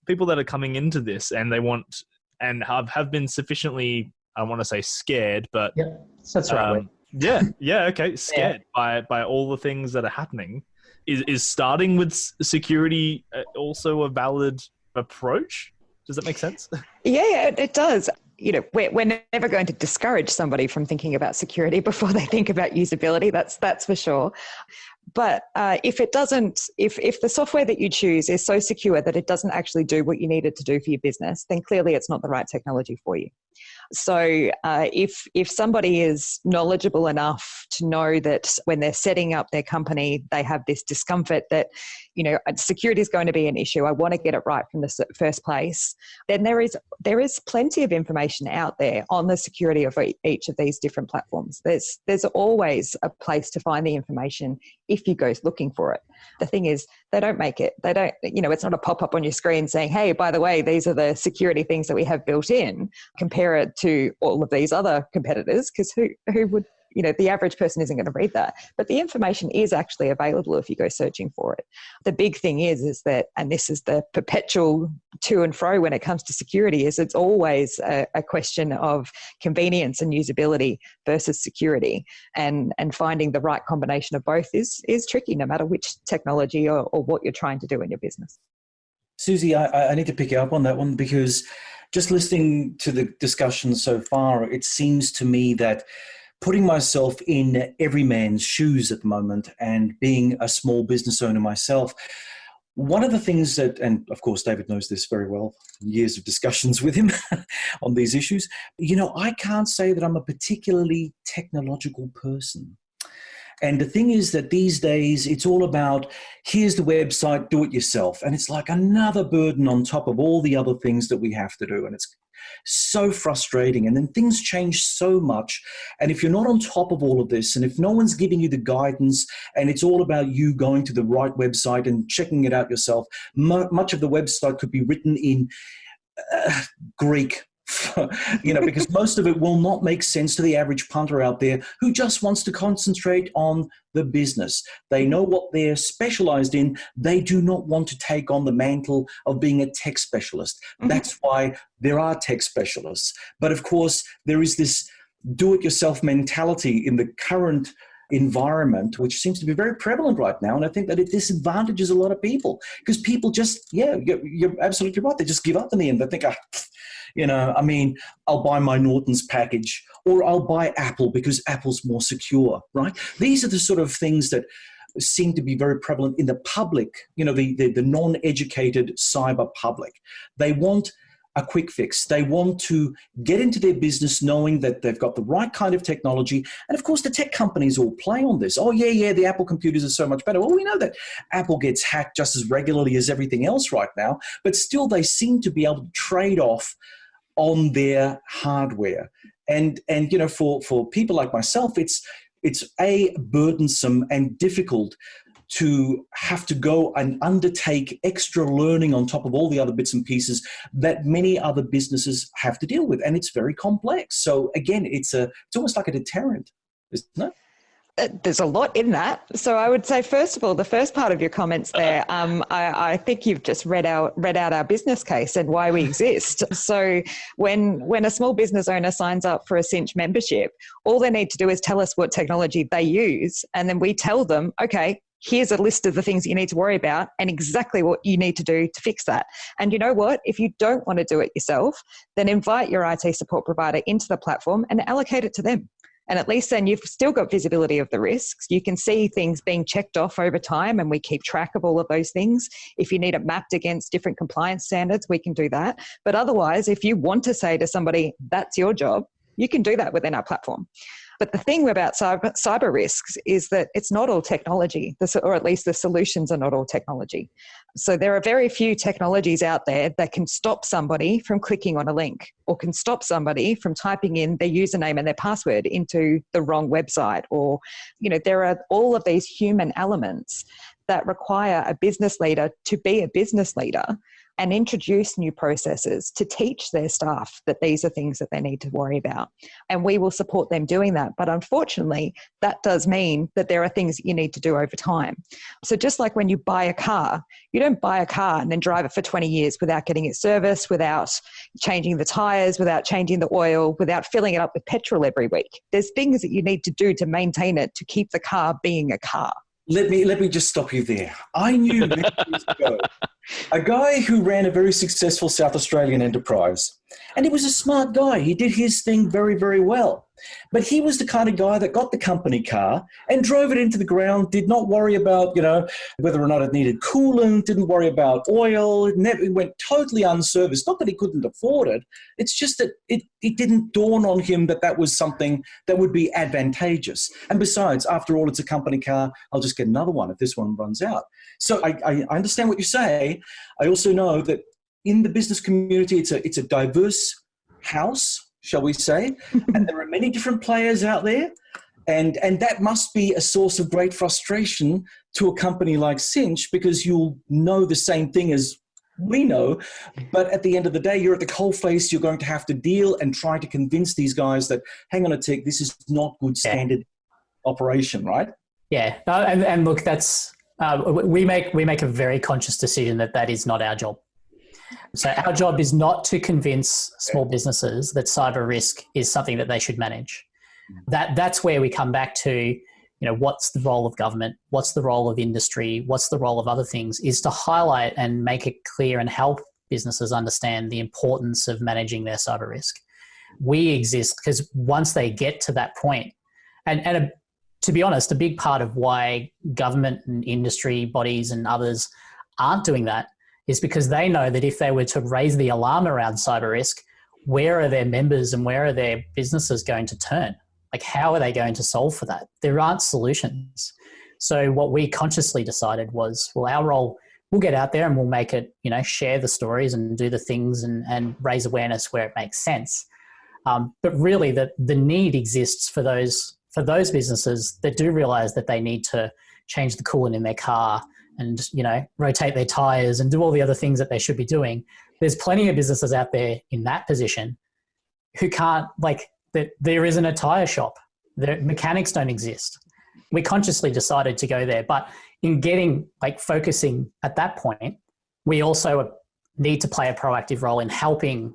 people that are coming into this and they want and have been sufficiently, I don't want to say scared, but Yeah, that's right. Okay, scared by all the things that are happening. Is starting with security also a valid approach? Does that make sense? Yeah, it does. We're never going to discourage somebody from thinking about security before they think about usability. That's for sure. But if the software that you choose is so secure that it doesn't actually do what you need it to do for your business, then clearly it's not the right technology for you. So if somebody is knowledgeable enough to know that when they're setting up their company, they have this discomfort that, security is going to be an issue, I want to get it right from the first place, then there is plenty of information out there on the security of each of these different platforms. There's always a place to find the information if you go looking for it. The thing is, they don't make it. They don't, it's not a pop-up on your screen saying, hey, by the way, these are the security things that we have built in. Compare it to all of these other competitors, because who would, the average person isn't going to read that. But the information is actually available if you go searching for it. The big thing is that, and this is the perpetual to and fro when it comes to security, is it's always a question of convenience and usability versus security. And finding the right combination of both is tricky, no matter which technology or what you're trying to do in your business. Susie, I need to pick you up on that one, because just listening to the discussion so far, it seems to me that putting myself in every man's shoes at the moment and being a small business owner myself, one of the things that, and of course David knows this very well, years of discussions with him on these issues, I can't say that I'm a particularly technological person. And the thing is that these days it's all about, here's the website, do it yourself. And it's like another burden on top of all the other things that we have to do. And it's so frustrating. And then things change so much. And if you're not on top of all of this, and if no one's giving you the guidance, and it's all about you going to the right website and checking it out yourself, much of the website could be written in Greek, because most of it will not make sense to the average punter out there who just wants to concentrate on the business. They know what they're specialized in. They do not want to take on the mantle of being a tech specialist. Mm-hmm. That's why there are tech specialists. But of course, there is this do-it-yourself mentality in the current environment, which seems to be very prevalent right now. And I think that it disadvantages a lot of people, because people just, you're absolutely right. They just give up in the end. They think, I'll buy my Norton's package, or I'll buy Apple because Apple's more secure, right? These are the sort of things that seem to be very prevalent in the public, the non-educated cyber public. They want a quick fix. They want to get into their business knowing that they've got the right kind of technology. And of course, the tech companies all play on this. Oh, yeah, the Apple computers are so much better. Well, we know that Apple gets hacked just as regularly as everything else right now, but still they seem to be able to trade off on their hardware. And for people like myself, it's burdensome and difficult to have to go and undertake extra learning on top of all the other bits and pieces that many other businesses have to deal with. And it's very complex. So again, it's almost like a deterrent, isn't it? There's a lot in that. So I would say, first of all, the first part of your comments there, I think you've just read out our business case and why we exist. So when a small business owner signs up for a Cynch membership, all they need to do is tell us what technology they use. And then we tell them, okay, here's a list of the things you need to worry about and exactly what you need to do to fix that. And you know what? If you don't want to do it yourself, then invite your IT support provider into the platform and allocate it to them. And at least then you've still got visibility of the risks. You can see things being checked off over time, and we keep track of all of those things. If you need it mapped against different compliance standards, we can do that. But otherwise, if you want to say to somebody, that's your job, you can do that within our platform. But the thing about cyber risks is that it's not all technology, or at least the solutions are not all technology. So there are very few technologies out there that can stop somebody from clicking on a link, or can stop somebody from typing in their username and their password into the wrong website. Or, there are all of these human elements that require a business leader to be a business leader and introduce new processes to teach their staff that these are things that they need to worry about. And we will support them doing that. But unfortunately, that does mean that there are things that you need to do over time. So just like when you buy a car, you don't buy a car and then drive it for 20 years without getting it serviced, without changing the tires, without changing the oil, without filling it up with petrol every week. There's things that you need to do to maintain it, to keep the car being a car. Let me just stop you there. I knew many years ago a guy who ran a very successful South Australian enterprise. And he was a smart guy. He did his thing very, very well. But he was the kind of guy that got the company car and drove it into the ground, did not worry about, whether or not it needed coolant, didn't worry about oil. It went totally unserviced. Not that he couldn't afford it. It's just that it didn't dawn on him that that was something that would be advantageous. And besides, after all, it's a company car. I'll just get another one if this one runs out. So I understand what you say. I also know that in the business community, it's a diverse house, shall we say, and there are many different players out there, and that must be a source of great frustration to a company like Cynch, because you'll know the same thing as we know, but at the end of the day, you're at the coalface. You're going to have to deal and try to convince these guys that, hang on a tick, this is not good standard operation, right? Yeah, and look, that's we make a very conscious decision that is not our job. So our job is not to convince small businesses that cyber risk is something that they should manage. That's where we come back to, what's the role of government? What's the role of industry? What's the role of other things? Is to highlight and make it clear and help businesses understand the importance of managing their cyber risk. We exist because once they get to that point, and to be honest, a big part of why government and industry bodies and others aren't doing that is because they know that if they were to raise the alarm around cyber risk, where are their members and where are their businesses going to turn? Like, how are they going to solve for that? There aren't solutions. So what we consciously decided was, well, our role, we'll get out there and we'll make it, share the stories and do the things and raise awareness where it makes sense. But really the need exists for those businesses that do realize that they need to change the coolant in their car and, rotate their tires and do all the other things that they should be doing. There's plenty of businesses out there in that position who can't, there isn't a tire shop. The mechanics don't exist. We consciously decided to go there, but in focusing at that point, we also need to play a proactive role in helping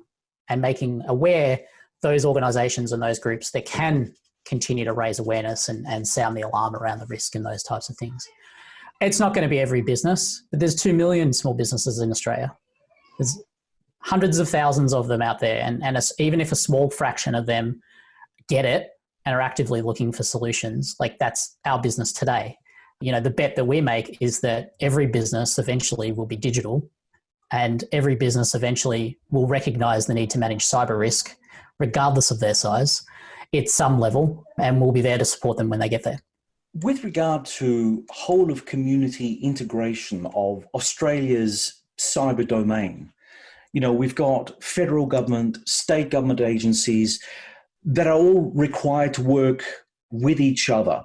and making aware those organizations and those groups that can continue to raise awareness and sound the alarm around the risk and those types of things. It's not going to be every business, but there's 2 million small businesses in Australia. There's hundreds of thousands of them out there. And even if a small fraction of them get it and are actively looking for solutions, that's our business today. The bet that we make is that every business eventually will be digital, and every business eventually will recognize the need to manage cyber risk, regardless of their size, at some level, and we'll be there to support them when they get there. With regard to whole of community integration of Australia's cyber domain, we've got federal government, state government agencies that are all required to work with each other.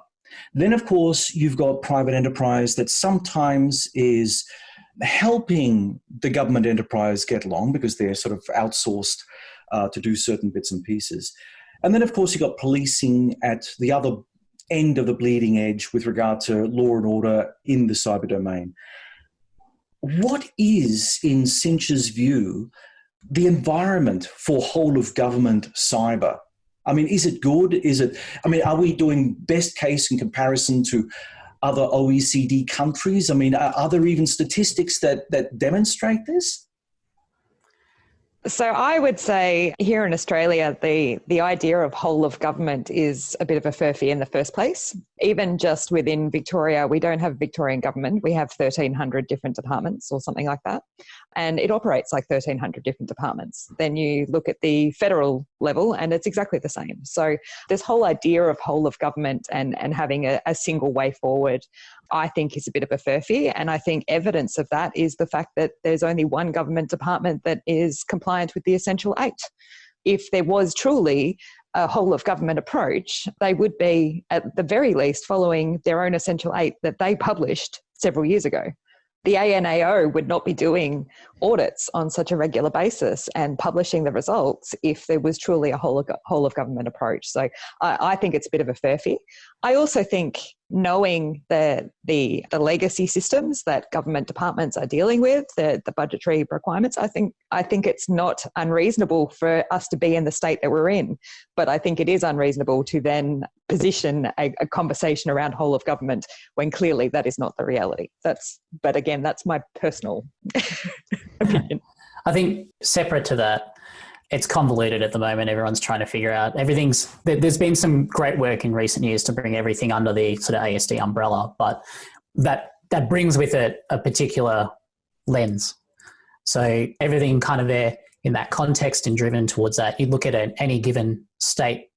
Then, of course, you've got private enterprise that sometimes is helping the government enterprise get along because they're sort of outsourced to do certain bits and pieces. And then, of course, you've got policing at the other end of the bleeding edge with regard to law and order in the cyber domain. What is, in Cynch's view, the environment for whole of government cyber? I mean, is it good? Are we doing best case in comparison to other OECD countries? I mean, are there even statistics that demonstrate this? So I would say here in Australia, the idea of whole of government is a bit of a furphy in the first place. Even just within Victoria, we don't have a Victorian government. We have 1,300 different departments or something like that. And it operates like 1,300 different departments. Then you look at the federal level and it's exactly the same. So this whole idea of whole of government and having a single way forward, I think is a bit of a furphy. And I think evidence of that is the fact that there's only one government department that is compliant with the Essential 8. If there was truly a whole of government approach, they would be at the very least following their own Essential 8 that they published several years ago. the ANAO would not be doing audits on such a regular basis and publishing the results if there was truly a whole of government approach. So I think it's a bit of a furphy. I also think knowing the legacy systems that government departments are dealing with, the budgetary requirements, I think it's not unreasonable for us to be in the state that we're in. But I think it is unreasonable to then position a conversation around whole of government when clearly that is not the reality. But again, that's my personal opinion. I think separate to that, it's convoluted at the moment. Everyone's trying to figure out there's been some great work in recent years to bring everything under the sort of ASD umbrella, but that brings with it a particular lens. So everything kind of there in that context and driven towards that. You look at any given state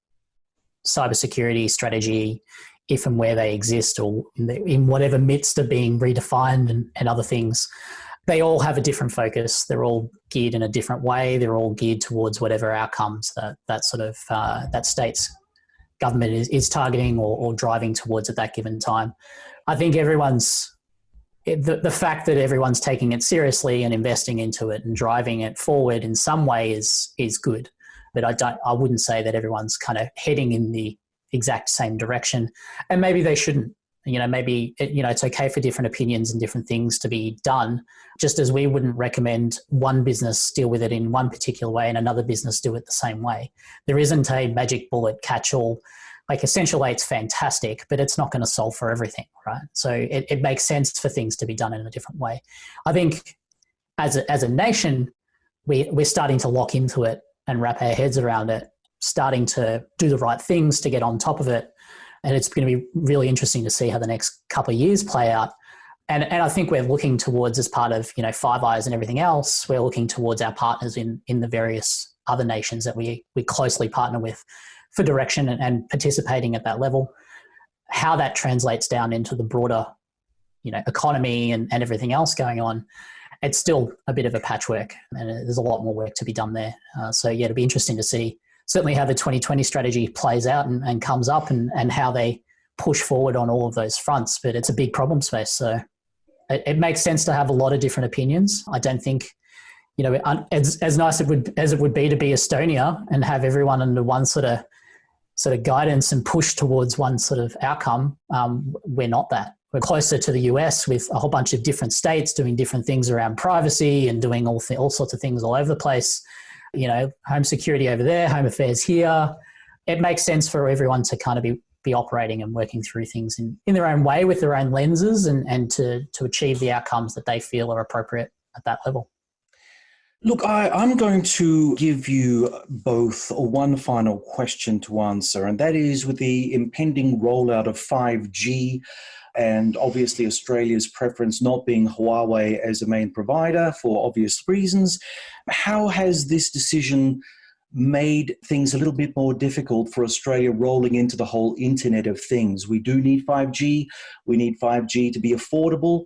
cybersecurity strategy, if and where they exist, or in whatever midst of being redefined and other things, they all have a different focus. They're all geared in a different way. They're all geared towards whatever outcomes that sort of that state's government is targeting or driving towards at that given time. I think the fact that everyone's taking it seriously and investing into it and driving it forward in some way is good. But I wouldn't say that everyone's kind of heading in the exact same direction, and maybe they shouldn't. Maybe it's okay for different opinions and different things to be done, just as we wouldn't recommend one business deal with it in one particular way and another business do it the same way. There isn't a magic bullet catch-all. Like Essential 8's fantastic, but it's not going to solve for everything, right? So it makes sense for things to be done in a different way. I think as a nation, we're starting to lock into it and wrap our heads around it, starting to do the right things to get on top of it. And it's going to be really interesting to see how the next couple of years play out. And I think we're looking towards, as part of, Five Eyes and everything else, we're looking towards our partners in the various other nations that we closely partner with for direction and participating at that level. How that translates down into the broader, economy and everything else going on, it's still a bit of a patchwork, and there's a lot more work to be done there. So it'll be interesting to see certainly how the 2020 strategy plays out and comes up and how they push forward on all of those fronts. But it's a big problem space. So it makes sense to have a lot of different opinions. I don't think, as nice as it would be to be Estonia and have everyone under one sort of guidance and push towards one sort of outcome, we're not that. We're closer to the US with a whole bunch of different states doing different things around privacy and doing all sorts of things all over the place. Home security over there, home affairs here. It makes sense for everyone to kind of be operating and working through things in their own way with their own lenses and to achieve the outcomes that they feel are appropriate at that level. Look, I'm going to give you both one final question to answer, and that is with the impending rollout of 5G and obviously Australia's preference not being Huawei as a main provider for obvious reasons. How has this decision made things a little bit more difficult for Australia rolling into the whole Internet of Things? We do need 5G. We need 5G to be affordable.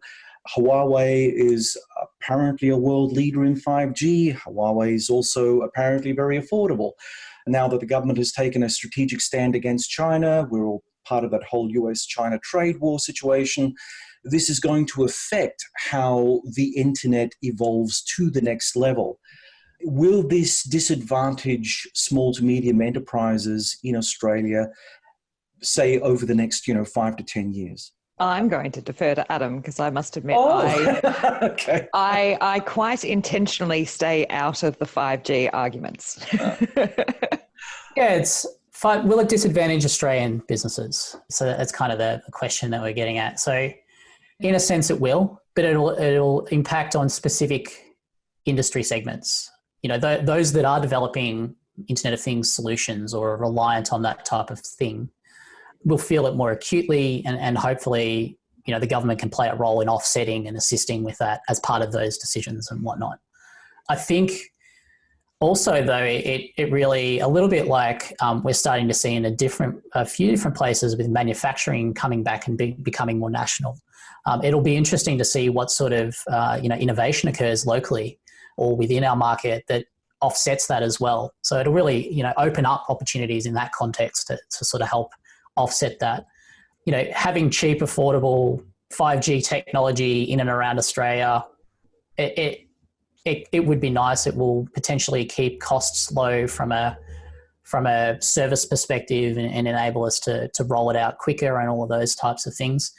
Huawei is apparently a world leader in 5G. Huawei is also apparently very affordable. Now that the government has taken a strategic stand against China, we're all part of that whole US-China trade war situation. This is going to affect how the internet evolves to the next level. Will this disadvantage small to medium enterprises in Australia, say over the next 5 to 10 years? I'm going to defer to Adam because I must admit Okay. I quite intentionally stay out of the 5G arguments. Yeah, will it disadvantage Australian businesses? So that's kind of the question that we're getting at. So in a sense it will, but it'll impact on specific industry segments. Those that are developing Internet of Things solutions or are reliant on that type of thing will feel it more acutely, and hopefully, the government can play a role in offsetting and assisting with that as part of those decisions and whatnot. I think also, though, it really, a little bit like we're starting to see in a few different places with manufacturing coming back and becoming more national. It'll be interesting to see what sort of innovation occurs locally or within our market that offsets that as well. So it'll really open up opportunities in that context to sort of help offset that. Having cheap, affordable 5G technology in and around Australia, it would be nice. It will potentially keep costs low from a service perspective and enable us to roll it out quicker and all of those types of things.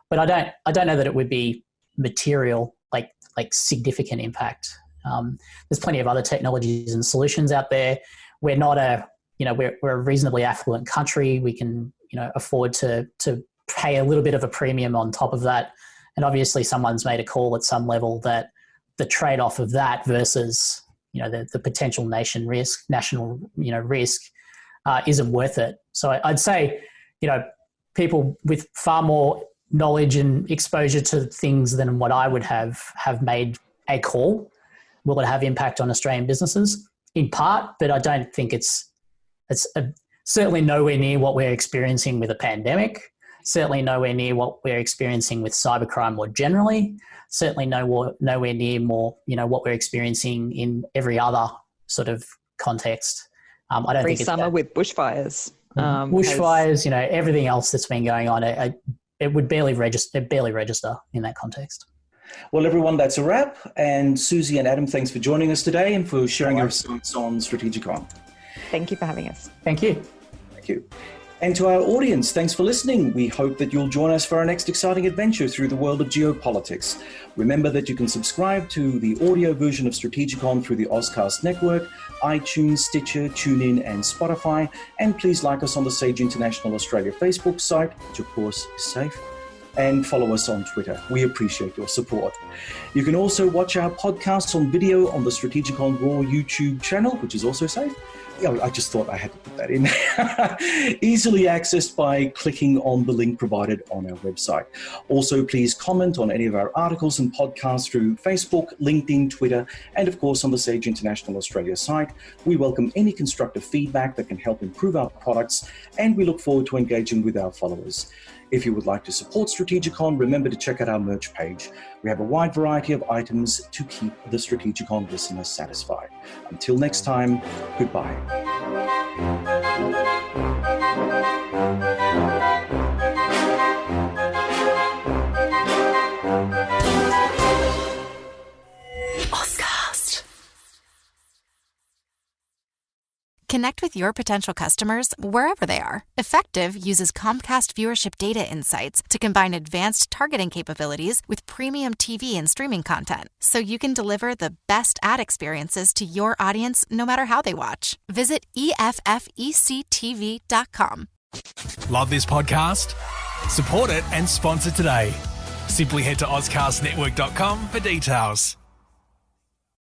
But I don't know that it would be material, like significant impact. There's plenty of other technologies and solutions out there. We're not we're a reasonably affluent country. We can, afford to pay a little bit of a premium on top of that. And obviously someone's made a call at some level that the trade-off of that versus, the potential national risk isn't worth it. So I'd say, people with far more knowledge and exposure to things than what I would have made a call. Will it have impact on Australian businesses? In part, but I don't think it's certainly nowhere near what we're experiencing with a pandemic, certainly nowhere near what we're experiencing with cybercrime more generally, certainly nowhere near more, what we're experiencing in every other sort of context. I don't think it's summer with bushfires. Bushfires, everything else that's been going on, it would barely register in that context. Well, everyone, that's a wrap. And Susie and Adam, thanks for joining us today and for sharing your insights on STRATEGIKON. Thank you for having us. Thank you. Thank you. And to our audience, thanks for listening. We hope that you'll join us for our next exciting adventure through the world of geopolitics. Remember that you can subscribe to the audio version of STRATEGIKON through the Ozcast network, iTunes, Stitcher, TuneIn, and Spotify. And please like us on the Sage International Australia Facebook site, which of course is safe. And follow us on Twitter. We appreciate your support. You can also watch our podcasts on video on the STRATEGIKON Raw YouTube channel, which is also safe. I just thought I had to put that in. Easily accessed by clicking on the link provided on our website. Also, please comment on any of our articles and podcasts through Facebook, LinkedIn, Twitter, and of course on the Sage International Australia site. We welcome any constructive feedback that can help improve our products, and we look forward to engaging with our followers. If you would like to support STRATEGIKON, remember to check out our merch page. We have a wide variety of items to keep the STRATEGIKON listeners satisfied. Until next time, goodbye. Connect with your potential customers wherever they are. Effective uses Comcast viewership data insights to combine advanced targeting capabilities with premium TV and streaming content, so you can deliver the best ad experiences to your audience no matter how they watch. Visit EFFECTV.com. Love this podcast? Support it and sponsor today. Simply head to ozcastnetwork.com for details.